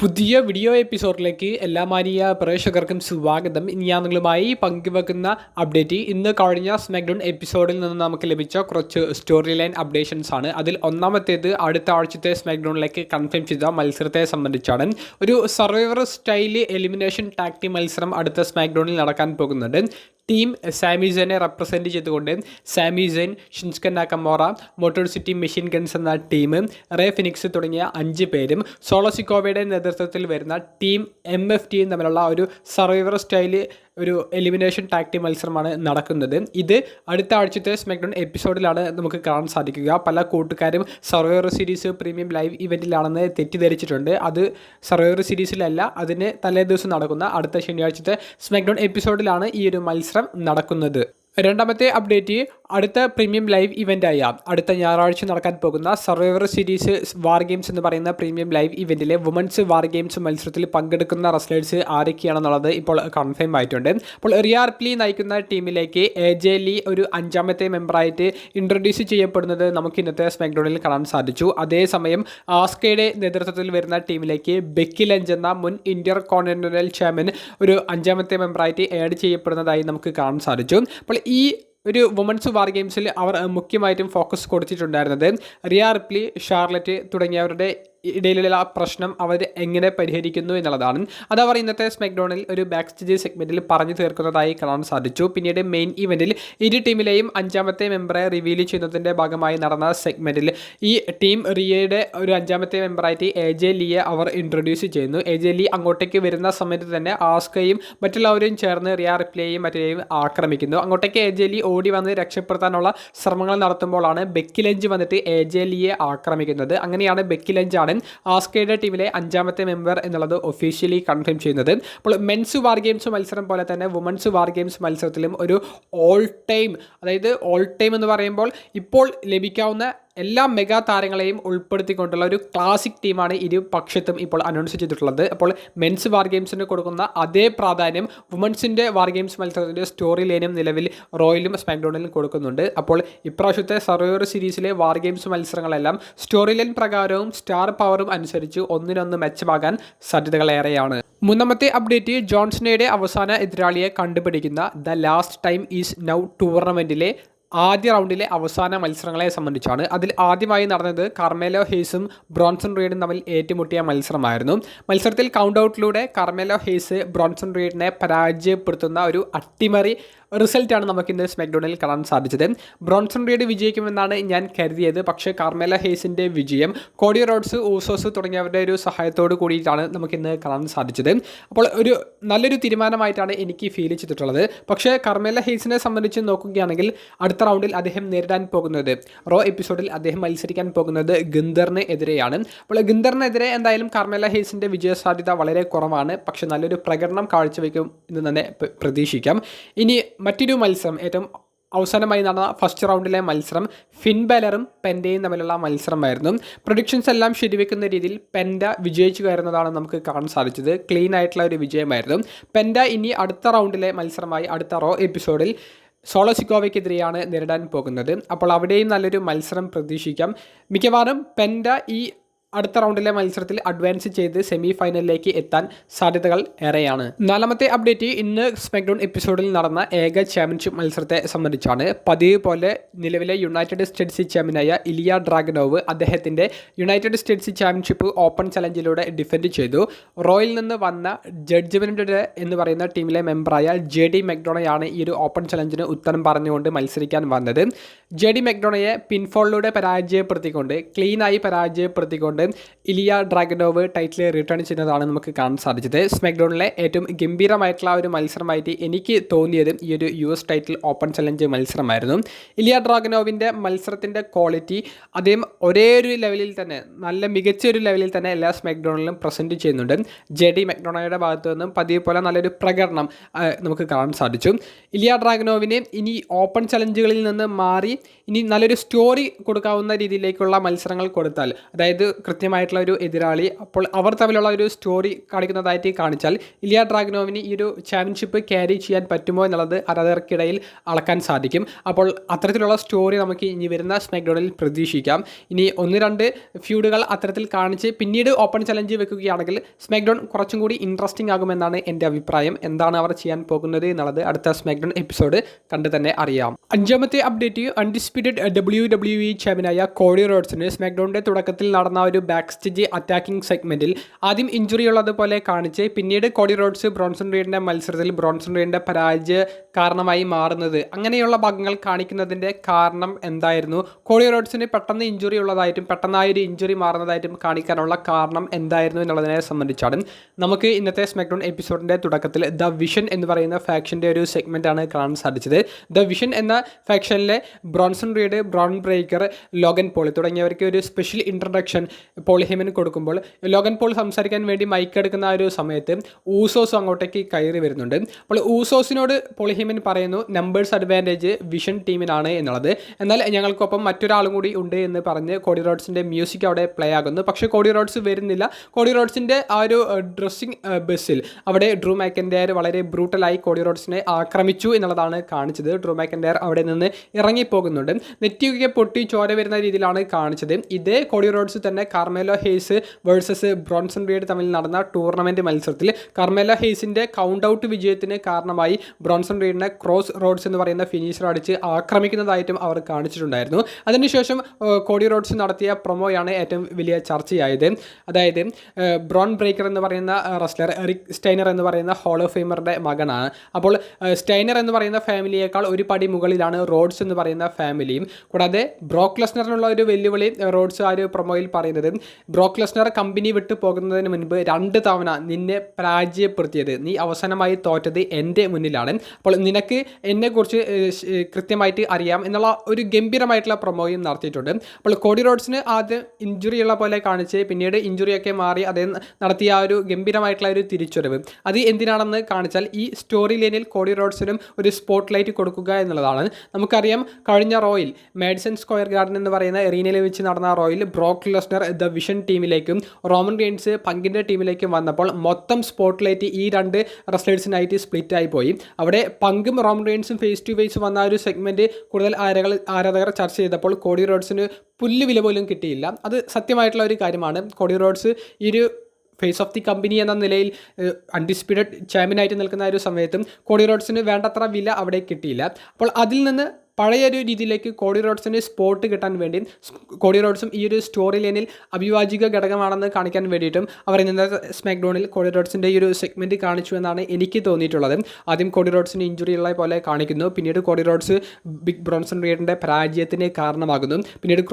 പുതിയ വീഡിയോ എപ്പിസോഡിലേക്ക് എല്ലാ മാന്യ പ്രേക്ഷകർക്കും സ്വാഗതം. ഇനി ഞാൻ നിങ്ങളുമായി പങ്കുവെക്കുന്ന അപ്ഡേറ്റ് ഇന്ന് കഴിഞ്ഞ സ്മാക്ഡൗൺ എപ്പിസോഡിൽ നിന്ന് നമുക്ക് ലഭിച്ച കുറച്ച് സ്റ്റോറി ലൈൻ അപ്ഡേഷൻസ് ആണ്. അതിൽ ഒന്നാമത്തേത് അടുത്ത ആഴ്ചത്തെ സ്മാക്ഡൗണിലേക്ക് കൺഫേം ചെയ്ത മത്സരത്തെ സംബന്ധിച്ചാണ്. ഒരു survivor style elimination Tak team മത്സരം അടുത്ത സ്മാക്ഡൗണിൽ നടക്കാൻ പോകുന്നുണ്ട്. ടീം സാമിസനെ റെപ്രസെൻറ്റ് ചെയ്തുകൊണ്ട് സാമിസൻ, ഷിൻസ്കൻ നാക്കമോറ, മോട്ടോർ സിറ്റി മെഷീൻ ഗൺസ് എന്ന ടീം, റേ ഫിനിക്സ് തുടങ്ങിയ 5 പേരും സോളോസിക്കോവയുടെ നേതൃത്വത്തിൽ വരുന്ന ടീം MFT തമ്മിലുള്ള ഒരു സർവൈവർ സ്റ്റൈല് ഒരു എലിമിനേഷൻ ടാക് ടീം മത്സരമാണ് നടക്കുന്നത്. ഇത് അടുത്ത ആഴ്ചത്തെ സ്മാക്ഡൗൺ എപ്പിസോഡിലാണ് നമുക്ക് കാണാൻ സാധിക്കുക. പല കൂട്ടുകാരും സർവൈവർ സീരീസ് പ്രീമിയം ലൈവ് ഇവൻറ്റിലാണെന്ന് തെറ്റിദ്ധരിച്ചിട്ടുണ്ട്. അത് സർവൈവർ സീരീസിലല്ല, അതിന് തലേ ദിവസം നടക്കുന്ന അടുത്ത ശനിയാഴ്ചത്തെ സ്മാക്ഡൗൺ എപ്പിസോഡിലാണ് ഈ ഒരു മത്സരം നടക്കുന്നത്. രണ്ടാമത്തെ അപ്ഡേറ്റ് അടുത്ത പ്രീമിയം ലൈവ് ഇവൻ്റായ അടുത്ത ഞായറാഴ്ച നടക്കാൻ പോകുന്ന സർവൈവർ സീരീസ് വാർ ഗെയിംസ് എന്ന് പറയുന്ന പ്രീമിയം ലൈവ് ഇവൻറ്റിലെ വുമൻസ് വാർ ഗെയിംസ് മത്സരത്തിൽ പങ്കെടുക്കുന്ന റെസ്ലേഴ്സ് ആരൊക്കെയാണെന്നുള്ളത് ഇപ്പോൾ കൺഫേം ആയിട്ടുണ്ട്. അപ്പോൾ റിയ റിപ്ലി നയിക്കുന്ന ടീമിലേക്ക് AJ ലീ ഒരു 5ാമത്തെ മെമ്പറായിട്ട് ഇൻട്രൊഡ്യൂസ് ചെയ്യപ്പെടുന്നത് നമുക്ക് ഇന്നത്തെ സ്മാക്ഡൗണിൽ കാണാൻ സാധിച്ചു. അതേസമയം ആസ്കയുടെ നേതൃത്വത്തിൽ വരുന്ന ടീമിലേക്ക് ബെക്കി ലഞ്ച് എന്ന മുൻ ഇന്റർ കോണ്ടിനെന്റൽ ചാമ്പ്യൻ ഒരു 5ാമത്തെ മെമ്പറായിട്ട് ആഡ് ചെയ്യപ്പെടുന്നതായി നമുക്ക് കാണാൻ സാധിച്ചു. അപ്പോൾ ഈ ഒരു വുമൻസ് വാർ ഗെയിംസിൽ അവർ മുഖ്യമായിട്ടും ഫോക്കസ് കൊടുത്തിട്ടുണ്ടായിരുന്നത് റിയ റിപ്ലി, ഷാർലറ്റ് തുടങ്ങിയവരുടെ ഇടയിലുള്ള പ്രശ്നം അവർ എങ്ങനെ പരിഹരിക്കുന്നു എന്നുള്ളതാണ്. അതവർ ഇന്നത്തെ സ്മാക്ഡൗണിൽ ഒരു ബാക്ക് സ്റ്റേജ് സെഗ്മെൻറ്റിൽ പറഞ്ഞു തീർക്കുന്നതായി കാണാൻ സാധിച്ചു. പിന്നീട് മെയിൻ ഇവൻറ്റിൽ ഇരു ടീമിലെയും 5ാമത്തെ മെമ്പറെ റിവീൽ ചെയ്യുന്നതിൻ്റെ ഭാഗമായി നടന്ന സെഗ്മെൻറ്റിൽ ഈ ടീം റിയയുടെ ഒരു 5ാമത്തെ മെമ്പറായിട്ട് AJ ലീയെ അവർ ഇൻട്രൊഡ്യൂസ് ചെയ്യുന്നു. AJ ലീ അങ്ങോട്ടേക്ക് വരുന്ന സമയത്ത് തന്നെ ആസ്കയും മറ്റുള്ളവരും ചേർന്ന് റിയ റിപ്ലിയെയും മറ്റേയും ആക്രമിക്കുന്നു. അങ്ങോട്ടേക്ക് AJ ലീ ഓടി വന്ന് രക്ഷപ്പെടുത്താനുള്ള ശ്രമങ്ങൾ നടത്തുമ്പോഴാണ് ബെക്കി ലഞ്ച് വന്നിട്ട് AJ ലീയെ ആക്രമിക്കുന്നത്. അങ്ങനെയാണ് ബെക്കി ലഞ്ചാണ് ആസ്കയുടെ ടീമിലെ 5ാമത്തെ മെമ്പർ എന്നുള്ളത് ഒഫീഷ്യലി കൺഫേം ചെയ്യുന്നത്. അപ്പോൾ മെൻസ് വാർ ഗെയിംസ് മത്സരം പോലെ തന്നെ വുമൻസ് വാർ ഗെയിംസ് മത്സരത്തിലും ഒരു ഓൾ ടൈം എന്ന് പറയുമ്പോൾ ഇപ്പോൾ ലഭിക്കാവുന്ന എല്ലാ മെഗാ താരങ്ങളെയും ഉൾപ്പെടുത്തിക്കൊണ്ടുള്ള ഒരു ക്ലാസിക് ടീമാണ് ഇരു പക്ഷത്തും ഇപ്പോൾ അനൗൺസ് ചെയ്തിട്ടുള്ളത്. അപ്പോൾ മെൻസ് വാർ ഗെയിംസിന് കൊടുക്കുന്ന അതേ പ്രാധാന്യം വുമൻസിൻ്റെ വാർ ഗെയിംസ് മത്സരത്തിൻ്റെ സ്റ്റോറി ലൈനും നിലവിൽ റോയിലും സ്മാക്ഡൗണിലും കൊടുക്കുന്നുണ്ട്. അപ്പോൾ ഇപ്രാവശ്യത്തെ സർവൈവർ സീരീസിലെ വാർ ഗെയിംസ് മത്സരങ്ങളെല്ലാം സ്റ്റോറി ലൈൻ പ്രകാരവും സ്റ്റാർ പവറും അനുസരിച്ച് ഒന്നിനൊന്ന് മെച്ചമാകാൻ സാധ്യതകളേറെയാണ്. മൂന്നാമത്തെ അപ്ഡേറ്റ് ജോൺസണയുടെ അവസാന എതിരാളിയെ കണ്ടുപിടിക്കുന്ന the last time is now ടൂർണമെൻറ്റിലെ ആദ്യ റൗണ്ടിലെ അവസാന മത്സരങ്ങളെ സംബന്ധിച്ചാണ്. അതിൽ ആദ്യമായി നടന്നത് കാർമെലോ ഹെയ്സും ബ്രോൺസൺ റീഡും തമ്മിൽ ഏറ്റുമുട്ടിയ മത്സരമായിരുന്നു. മത്സരത്തിൽ കൗണ്ട് ഔട്ടിലൂടെ കാർമെലോ ഹെയ്സ് ബ്രോൺസൺ റീഡിനെ പരാജയപ്പെടുത്തുന്ന ഒരു അട്ടിമറി റിസൾട്ടാണ് നമുക്കിന്ന് സ്മാക്ഡൗണിൽ കാണാൻ സാധിച്ചത്. ബ്രോൺസൺ റീഡ് വിജയിക്കുമെന്നാണ് ഞാൻ കരുതിയത്. പക്ഷേ കാർമെല ഹെയ്സിൻ്റെ വിജയം കോഡി റോഡ്സ്, ഊസോസ് തുടങ്ങിയവരുടെ ഒരു സഹായത്തോട് കൂടിയിട്ടാണ് നമുക്കിന്ന് കാണാൻ സാധിച്ചത്. അപ്പോൾ ഒരു നല്ലൊരു തീരുമാനമായിട്ടാണ് എനിക്ക് ഫീൽ ചെയ്തിട്ടുള്ളത്. പക്ഷേ കാർമെല ഹെയ്സിനെ സംബന്ധിച്ച് നോക്കുകയാണെങ്കിൽ അടുത്ത റൗണ്ടിൽ അദ്ദേഹം നേരിടാൻ പോകുന്നത് റോ എപ്പിസോഡിൽ അദ്ദേഹം മത്സരിക്കാൻ പോകുന്നത് ഗിന്തറിന് എതിരെയാണ്. അപ്പോൾ ഗിന്തറിനെതിരെ എന്തായാലും കാർമെല ഹെയ്സിൻ്റെ വിജയസാധ്യത വളരെ കുറവാണ്. പക്ഷേ നല്ലൊരു പ്രകടനം കാഴ്ചവെക്കും എന്ന് തന്നെ പ്രതീക്ഷിക്കാം. ഇനി മറ്റൊരു മത്സരം, ഏറ്റവും അവസാനമായി നടന്ന ഫസ്റ്റ് റൗണ്ടിലെ മത്സരം ഫിൻ ബെലറും പെൻഡയും തമ്മിലുള്ള മത്സരമായിരുന്നു. പ്രൊഡിക്ഷൻസ് എല്ലാം ശരിവെക്കുന്ന രീതിയിൽ പെൻഡ വിജയിച്ചു കയറുന്നതാണ് നമുക്ക് കാണാൻ സാധിച്ചത്. ക്ലീൻ ആയിട്ടുള്ള ഒരു വിജയമായിരുന്നു. പെൻഡ ഇനി അടുത്ത റൗണ്ടിലെ മത്സരമായി അടുത്ത റോ എപ്പിസോഡിൽ സോളോസിക്കോവയ്ക്കെതിരെയാണ് നേരിടാൻ പോകുന്നത്. അപ്പോൾ അവിടെയും നല്ലൊരു മത്സരം പ്രതീക്ഷിക്കാം. മിക്കവാറും പെൻഡ ഈ അടുത്ത റൗണ്ടിലെ മത്സരത്തിൽ അഡ്വാൻസ് ചെയ്ത് സെമി ഫൈനലിലേക്ക് എത്താൻ സാധ്യതകൾ ഏറെയാണ്. നാലാമത്തെ അപ്ഡേറ്റ് ഇന്ന് സ്മാക്ഡൗൺ എപ്പിസോഡിൽ നടന്ന ഏക ചാമ്പ്യൻഷിപ്പ് മത്സരത്തെ സംബന്ധിച്ചാണ്. പതിവ് പോലെ നിലവിലെ യുണൈറ്റഡ് സ്റ്റേറ്റ്സ് ചാമ്പ്യനായ ഇലിയ ഡ്രാഗനോവ് അദ്ദേഹത്തിൻ്റെ യുണൈറ്റഡ് സ്റ്റേറ്റ്സ് ചാമ്പ്യൻഷിപ്പ് ഓപ്പൺ ചലഞ്ചിലൂടെ ഡിഫെൻഡ് ചെയ്തു. റോയിൽ നിന്ന് വന്ന ജഡ്ജ്മെൻറ്റ് എന്ന് പറയുന്ന ടീമിലെ മെമ്പറായ JD മെക്ഡോണയാണ് ഈ ഒരു ഓപ്പൺ ചലഞ്ചിന് ഉത്തരം പറഞ്ഞുകൊണ്ട് മത്സരിക്കാൻ വന്നത്. JD മെക്ഡോണയെ പിൻഫോളിലൂടെ ക്ലീനായി പരാജയപ്പെടുത്തിക്കൊണ്ട് ഇലിയ ഡ്രാഗനോവ് ടൈറ്റിൽ റിട്ടേൺ ചെയ്യുന്നതാണ് നമുക്ക് കാണാൻ സാധിച്ചത്. സ്മാക്ഡൗണിലെ ഏറ്റവും ഗംഭീരമായിട്ടുള്ള ഒരു മത്സരമായിട്ട് എനിക്ക് തോന്നിയത് ഈ ഒരു US ടൈറ്റിൽ ഓപ്പൺ ചലഞ്ച് മത്സരമായിരുന്നു. ഇലിയ ഡ്രാഗനോവിൻ്റെ മത്സരത്തിൻ്റെ ക്വാളിറ്റി അദ്ദേഹം ഒരേ ഒരു ലെവലിൽ തന്നെ, നല്ല മികച്ച ഒരു ലെവലിൽ തന്നെ എല്ലാ സ്മാക്ഡൗണിലും പ്രസൻറ്റ് ചെയ്യുന്നുണ്ട്. JD മെക്ഡോണയുടെ ഭാഗത്തു നിന്നും പതിവ് പോലെ നല്ലൊരു പ്രകടനം നമുക്ക് കാണാൻ സാധിച്ചു. ഇലിയ ഡ്രാഗനോവിനെ ഇനി ഓപ്പൺ ചലഞ്ചുകളിൽ നിന്ന് മാറി ഇനി നല്ലൊരു സ്റ്റോറി കൊടുക്കാവുന്ന രീതിയിലേക്കുള്ള മത്സരങ്ങൾ കൊടുത്താൽ, അതായത് കൃത്യമായിട്ടുള്ള ഒരു എതിരാളി. അപ്പോൾ അവർ തമ്മിലുള്ള ഒരു സ്റ്റോറി കാണിക്കുന്നതായിട്ട് കാണിച്ചാൽ ഇലിയ ഡ്രാഗനോവിന് ഈ ഒരു ചാമ്പ്യൻഷിപ്പ് ക്യാരി ചെയ്യാൻ പറ്റുമോ എന്നുള്ളത് ആരാധകർക്കിടയിൽ അളക്കാൻ സാധിക്കും. അപ്പോൾ അത്തരത്തിലുള്ള സ്റ്റോറി നമുക്ക് ഇനി വരുന്ന സ്മാക്ഡൗണിൽ പ്രതീക്ഷിക്കാം. ഇനി 1-2 ഫ്യൂഡുകൾ അത്തരത്തിൽ കാണിച്ച് പിന്നീട് ഓപ്പൺ ചലഞ്ച് വെക്കുകയാണെങ്കിൽ സ്മാക്ഡൗൺ കുറച്ചും കൂടി ഇൻട്രസ്റ്റിംഗ് ആകുമെന്നാണ് എൻ്റെ അഭിപ്രായം. എന്താണ് അവർ ചെയ്യാൻ പോകുന്നത് എന്നുള്ളത് അടുത്ത സ്മാക്ഡൗൺ എപ്പിസോഡ് കണ്ട് തന്നെ അറിയാം. 5ാമത്തെ അപ്ഡേറ്റ്, അൺഡിസ്പ്യൂട്ടഡ് WWE ചാമ്പ്യനായ കോഡി റോഡ്സിന് സ്മാക്ഡൗണിൻ്റെ തുടക്കത്തിൽ നടന്ന ഒരു ബാക്ക് സ്റ്റേജ് അറ്റാക്കിംഗ് സെഗ്മെൻറ്റിൽ ആദ്യം ഇഞ്ചുറി ഉള്ളതുപോലെ കാണിച്ച് പിന്നീട് കോഡി റോഡ്സ് ബ്രോൺസൺ റീഡിൻ്റെ മത്സരത്തിൽ ബ്രോൺസൺ റീഡിൻ്റെ പരാജയ കാരണമായി മാറുന്നത്, അങ്ങനെയുള്ള ഭാഗങ്ങൾ കാണിക്കുന്നതിൻ്റെ കാരണം എന്തായിരുന്നു? കോഡി റോഡ്സിന് പെട്ടെന്ന് ഇഞ്ചുറി ഉള്ളതായിട്ടും പെട്ടെന്നായൊരു ഇഞ്ചുറി മാറുന്നതായിട്ടും കാണിക്കാനുള്ള കാരണം എന്തായിരുന്നു എന്നുള്ളതിനെ സംബന്ധിച്ചാണ് നമുക്ക് ഇന്നത്തെ സ്മാക്ഡൗൺ എപ്പിസോഡിൻ്റെ തുടക്കത്തിൽ ദ വിഷൻ എന്ന് പറയുന്ന ഫാക്ഷൻ്റെ ഒരു സെഗ്മെൻറ്റാണ് കാണാൻ സാധിച്ചത്. ദ വിഷൻ എന്ന ഫാക്ഷനിലെ Bronson Reed, Bron Breakker, Logan Paul തുടങ്ങിയവർക്ക് ഒരു സ്പെഷ്യൽ ഇൻട്രൊഡക്ഷൻ പോൾ ഹെയ്മൻ കൊടുക്കുമ്പോൾ ലോഗൻ പോൾ സംസാരിക്കാൻ വേണ്ടി മൈക്ക് എടുക്കുന്ന ആ ഒരു സമയത്ത് ഊസോസ് അങ്ങോട്ടേക്ക് കയറി വരുന്നുണ്ട്. അപ്പോൾ ഊസോസിനോട് പോൾ ഹെയ്മൻ പറയുന്നു നമ്പേഴ്സ് അഡ്വാൻറ്റേജ് വിഷൻ ടീമിനാണ് എന്നുള്ളത്. എന്നാൽ ഞങ്ങൾക്കൊപ്പം മറ്റൊരാളും കൂടി ഉണ്ട് എന്ന് പറഞ്ഞ് കോഡി റോഡ്സിൻ്റെ മ്യൂസിക് അവിടെ പ്ലേ ആകുന്നു. പക്ഷേ കോഡി റോഡ്സ് വരുന്നില്ല. കോഡി റോഡ്സിൻ്റെ ആ ഒരു ഡ്രസ്സിംഗ് ബസ്സിൽ അവിടെ ഡ്രൂ മാക്കൻഡയർ വളരെ ബ്രൂട്ടലായി കോഡി റോഡ്സിനെ ആക്രമിച്ചു എന്നുള്ളതാണ് കാണിച്ചത്. ഡ്രൂ മാക്കൻഡയർ അവിടെ നിന്ന് ഇറങ്ങിപ്പോകുന്നുണ്ട്. നെറ്റിയൊക്കെ പൊട്ടി ചോര വരുന്ന രീതിയിലാണ് കാണിച്ചത്. ഇതേ കോഡി റോഡ്സ് തന്നെ Carmelo Hayes versus Bronson read തമ്മിൽ നടന്ന ടൂർണമെൻറ്റ് മത്സരത്തിൽ കാർമെലോ ഹെയ്സിൻ്റെ കൗണ്ട് ഔട്ട് വിജയത്തിന് കാരണമായി ബ്രോൺസൺ റീഡിനെ ക്രോസ് റോഡ്സ് എന്ന് പറയുന്ന ഫിനിഷർ അടിച്ച് ആക്രമിക്കുന്നതായിട്ടും അവർ കാണിച്ചിട്ടുണ്ടായിരുന്നു. അതിനുശേഷം കോഡി റോഡ്സ് നടത്തിയ പ്രൊമോയാണ് ഏറ്റവും വലിയ ചർച്ചയായത്. അതായത് ബ്രോൺ ബ്രേക്കർ എന്ന് പറയുന്ന റെസ്ലർ എറിക് സ്റ്റൈനർ എന്ന് പറയുന്ന ഹോൾ ഓഫ് ഫെയിമറുടെ മകനാണ്. അപ്പോൾ സ്റ്റൈനർ എന്ന് പറയുന്ന ഫാമിലിയേക്കാൾ ഒരു പടി മുകളിലാണ് റോഡ്സ് എന്ന് പറയുന്ന ഫാമിലിയും. കൂടാതെ ബ്രോക്ക് ലെസ്നറിനുള്ള ഒരു വെല്ലുവിളി റോഡ്സ് ആ ഒരു പ്രൊമോയിൽ പറയുന്നത്, ബ്രോക്ക് ലെസ്നർ കമ്പനി വിട്ടു പോകുന്നതിന് മുൻപ് 2 തവണ നിന്നെ പരാജയപ്പെടുത്തിയത്, നീ അവസാനമായി തോറ്റത് എൻ്റെ മുന്നിലാണ്. അപ്പോൾ നിനക്ക് എന്നെക്കുറിച്ച് കൃത്യമായിട്ട് അറിയാം എന്നുള്ള ഒരു ഗംഭീരമായിട്ടുള്ള പ്രൊമോയും നടത്തിയിട്ടുണ്ട്. അപ്പോൾ കോഡി റോഡ്സിന് ആദ്യം ഇഞ്ചുറി ഉള്ള പോലെ കാണിച്ച് പിന്നീട് ഇഞ്ചുറിയൊക്കെ മാറി അദ്ദേഹം നടത്തിയ ആ ഒരു ഗംഭീരമായിട്ടുള്ള ഒരു തിരിച്ചുവരവ് അത് എന്തിനാണെന്ന് കാണിച്ചാൽ ഈ സ്റ്റോറി ലൈനിൽ കോഡി റോഡ്സിനും ഒരു സ്പോട്ട് ലൈറ്റ് കൊടുക്കുക എന്നുള്ളതാണ്. നമുക്കറിയാം കഴിഞ്ഞ റോയിൽ മാഡിസൺ സ്ക്വയർ ഗാർഡൻ എന്ന് പറയുന്ന എറീനയിൽ വെച്ച് നടന്ന റോയിൽ ബ്രോക്ക് ലെസ്നർ ദ വിഷൻ ടീമിലേക്കും റോമൻ റെയിൻസ് പങ്കിൻ്റെ ടീമിലേക്കും വന്നപ്പോൾ മൊത്തം സ്പോട്ട് ലൈറ്റ് ഈ 2 റെസ്ലേഴ്സിനായിട്ട് സ്പ്ലിറ്റ് ആയി പോയി. അവിടെ പങ്കും റോമൻ റെയിൻസും ഫേസ് ടു ഫേസ് വന്ന ഒരു സെഗ്മെൻറ്റ് കൂടുതൽ ആരാധകർ ചർച്ച ചെയ്തപ്പോൾ കോഡി റോഡ്സിന് പുല്ല് വില പോലും കിട്ടിയില്ല. അത് സത്യമായിട്ടുള്ള ഒരു കാര്യമാണ്. കോഡി റോഡ്സ് ഈ ഒരു ഫേസ് ഓഫ് ദി കമ്പനി എന്ന നിലയിൽ അൺഡിസ്പ്യൂട്ടഡ് ചാമ്പ്യനായിട്ട് നിൽക്കുന്ന ഒരു സമയത്തും കോഡി റോഡ്സിന് വേണ്ടത്ര വില അവിടെ കിട്ടിയില്ല. അപ്പോൾ അതിൽ നിന്ന് പഴയൊരു രീതിയിലേക്ക് കോഡി റോഡ്സിന് സ്പോട്ട് കിട്ടാൻ വേണ്ടി കോഡി റോഡ്സും ഈ ഒരു സ്റ്റോറി ലൈനിൽ അഭിവാജിക ഘടകമാണെന്ന് കാണിക്കാൻ വേണ്ടിയിട്ടും അവർ ഇന്നത്തെ സ്മാക്ഡൗണിൽ കോഡി റോഡ്സിൻ്റെ ഈ ഒരു സെഗ്മെൻറ്റ് കാണിച്ചു എന്നാണ് എനിക്ക് തോന്നിയിട്ടുള്ളത്. ആദ്യം കോഡി റോഡ്സിന് ഇഞ്ചുറി ഉള്ള പോലെ കാണിക്കുന്നു, പിന്നീട് കോഡി റോഡ്സ് ബിഗ് ബ്രോൺസൺ റീഡിൻ്റെ പരാജയത്തിന് കാരണമാകുന്നു, പിന്നീട്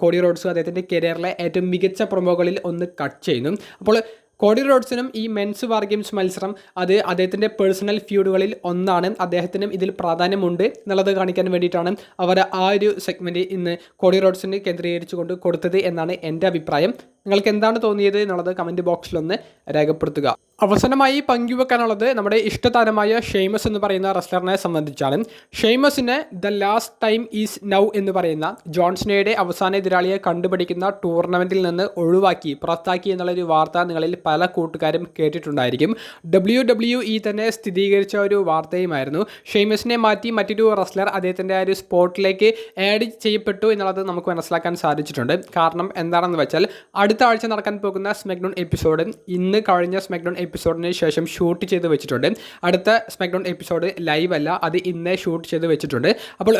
കോഡി റോഡ്സ് അദ്ദേഹത്തിൻ്റെ കരിയറിലെ ഏറ്റവും മികച്ച പ്രൊമോകളിൽ ഒന്ന് കട്ട് ചെയ്യുന്നു. അപ്പോൾ കോഡി റോഡ്സിനും ഈ മെൻസ് വാർ ഗെയിംസ് മത്സരം അത് അദ്ദേഹത്തിൻ്റെ പേഴ്സണൽ ഫ്യൂഡുകളിൽ ഒന്നാണ്. അദ്ദേഹത്തിനും ഇതിൽ പ്രാധാന്യമുണ്ട് എന്നുള്ളത് കാണിക്കാൻ വേണ്ടിയിട്ടാണ് അവർ ആ ഒരു സെഗ്മെൻറ്റ് ഇന്ന് കോഡി റോഡ്സിന് കേന്ദ്രീകരിച്ചുകൊണ്ട് കൊടുത്തത് എന്നാണ് എൻ്റെ അഭിപ്രായം. നിങ്ങൾക്ക് എന്താണ് തോന്നിയത് എന്നുള്ളത് കമൻറ്റ് ബോക്സിലൊന്ന് രേഖപ്പെടുത്തുക. അവസാനമായി പങ്കുവെക്കാനുള്ളത് നമ്മുടെ ഇഷ്ടതാരമായ ഷെയ്മസ് എന്ന് പറയുന്ന റെസ്ലറിനെ സംബന്ധിച്ചാണ്. ഷെയ്മസിനെ the last time is now എന്ന് പറയുന്ന ജോൺസണയുടെ അവസാന എതിരാളിയെ കണ്ടുപിടിക്കുന്ന ടൂർണമെൻറ്റിൽ നിന്ന് ഒഴിവാക്കി പുറത്താക്കി എന്നുള്ളൊരു വാർത്ത നിങ്ങളിൽ പല കൂട്ടുകാരും കേട്ടിട്ടുണ്ടായിരിക്കും. WWE തന്നെ സ്ഥിരീകരിച്ച ഒരു വാർത്തയുമായിരുന്നു. ഷെയ്മസിനെ മാറ്റി മറ്റൊരു റെസ്ലർ അദ്ദേഹത്തിൻ്റെ ആ ഒരു സ്പോട്ടിലേക്ക് ആഡ് ചെയ്യപ്പെട്ടു എന്നുള്ളത് നമുക്ക് മനസ്സിലാക്കാൻ സാധിച്ചിട്ടുണ്ട്. കാരണം എന്താണെന്ന് വെച്ചാൽ അടുത്ത ആഴ്ച നടക്കാൻ പോകുന്ന സ്മാക്ഡൗൺ എപ്പിസോഡ് ഇന്ന് കഴിഞ്ഞ സ്മാക്ഡൗൺ എപ്പിസോഡിന് ശേഷം ഷൂട്ട് ചെയ്ത് വെച്ചിട്ടുണ്ട്. അടുത്ത സ്മാക്ഡൗൺ എപ്പിസോഡ് ലൈവ് അല്ല, അത് ഇന്നേ ഷൂട്ട് ചെയ്ത് വെച്ചിട്ടുണ്ട്. അപ്പോൾ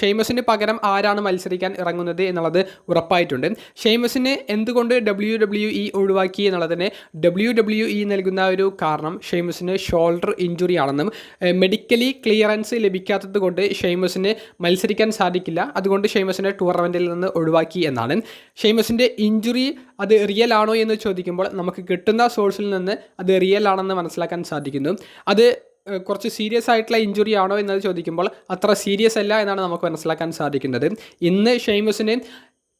ഷെയ്മസിന് പകരം ആരാണ് മത്സരിക്കാൻ ഇറങ്ങുന്നത് എന്നുള്ളത് ഉറപ്പായിട്ടുണ്ട്. ഷെയ്മസിന് എന്തുകൊണ്ട് WWE ഒഴിവാക്കി എന്നുള്ളതിന് WWE നൽകുന്ന ഒരു കാരണം ഷെയ്മസിന് ഷോൾഡർ ഇഞ്ചുറി ആണെന്നും മെഡിക്കലി ക്ലിയറൻസ് ലഭിക്കാത്തത് കൊണ്ട് ഷെയ്മസിന് മത്സരിക്കാൻ സാധിക്കില്ല, അതുകൊണ്ട് ഷെയ്മസിനെ ടൂർണമെൻറ്റിൽ നിന്ന് ഒഴിവാക്കി എന്നാണ്. ഷെയ്മസിൻ്റെ ഇഞ്ചുറി അത് റിയൽ ആണോ എന്ന് ചോദിക്കുമ്പോൾ നമുക്ക് കിട്ടുന്ന സോഴ്സിൽ നിന്ന് അത് റിയൽ ആണെന്ന് മനസ്സിലാക്കാൻ സാധിക്കുന്നു. അത് കുറച്ച് സീരിയസ് ആയിട്ടുള്ള ഇഞ്ചുറി ആണോ എന്നത് ചോദിക്കുമ്പോൾ അത്ര സീരിയസ് അല്ല എന്നാണ് നമുക്ക് മനസ്സിലാക്കാൻ സാധിക്കുന്നത്. ഇന്ന് ഷെയ്മസിന്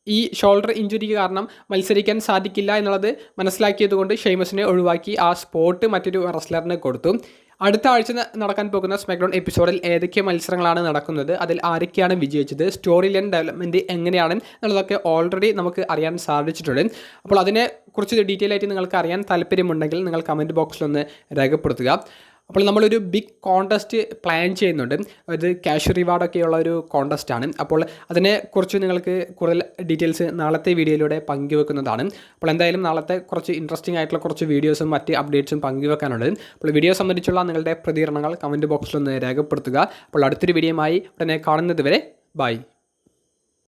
ഈ ഷോൾഡർ ഇഞ്ചുറി കാരണം മത്സരിക്കാൻ സാധിക്കില്ല എന്നുള്ളത് മനസ്സിലാക്കിയതുകൊണ്ട് ഷെയ്മസിനെ ഒഴിവാക്കി ആ സ്പോട്ട് മറ്റൊരു റെസ്ലറിന് കൊടുത്തു. അടുത്ത ആഴ്ച നടക്കാൻ പോകുന്ന സ്മാക്ഡൗൺ എപ്പിസോഡിൽ ഏതൊക്കെ മത്സരങ്ങളാണ് നടക്കുന്നത്, അതിൽ ആരൊക്കെയാണ് വിജയിച്ചത്, സ്റ്റോറി ലൈൻ ഡെവലപ്മെൻറ്റ് എങ്ങനെയാണ് എന്നുള്ളതൊക്കെ ഓൾറെഡി നമുക്ക് അറിയാൻ സാധിച്ചിട്ടുണ്ട്. അപ്പോൾ അതിനെക്കുറിച്ച് ഡീറ്റെയിൽ ആയിട്ട് നിങ്ങൾക്ക് അറിയാൻ താല്പര്യമുണ്ടെങ്കിൽ നിങ്ങൾ കമൻറ്റ് ബോക്സിലൊന്ന് രേഖപ്പെടുത്തുക. അപ്പോൾ നമ്മളൊരു ബിഗ് കോൺടെസ്റ്റ് പ്ലാൻ ചെയ്യുന്നുണ്ട്. അത് ക്യാഷ് റിവാർഡൊക്കെയുള്ള ഒരു കോൺടെസ്റ്റാണ്. അപ്പോൾ അതിനെക്കുറിച്ച് നിങ്ങൾക്ക് കൂടുതൽ ഡീറ്റെയിൽസ് നാളത്തെ വീഡിയോയിലൂടെ പങ്കുവെക്കുന്നതാണ്. അപ്പോൾ എന്തായാലും നാളത്തെ കുറച്ച് ഇൻട്രസ്റ്റിംഗ് ആയിട്ടുള്ള കുറച്ച് വീഡിയോസും മറ്റ് അപ്ഡേറ്റ്സും പങ്കുവെക്കാനുണ്ട്. അപ്പോൾ വീഡിയോ സംബന്ധിച്ചുള്ള നിങ്ങളുടെ പ്രതികരണങ്ങൾ കമൻറ്റ് ബോക്സിലൊന്ന് രേഖപ്പെടുത്തുക. അപ്പോൾ അടുത്തൊരു വീഡിയോയുമായി ഉടനെ കാണുന്നത് വരെ ബൈ.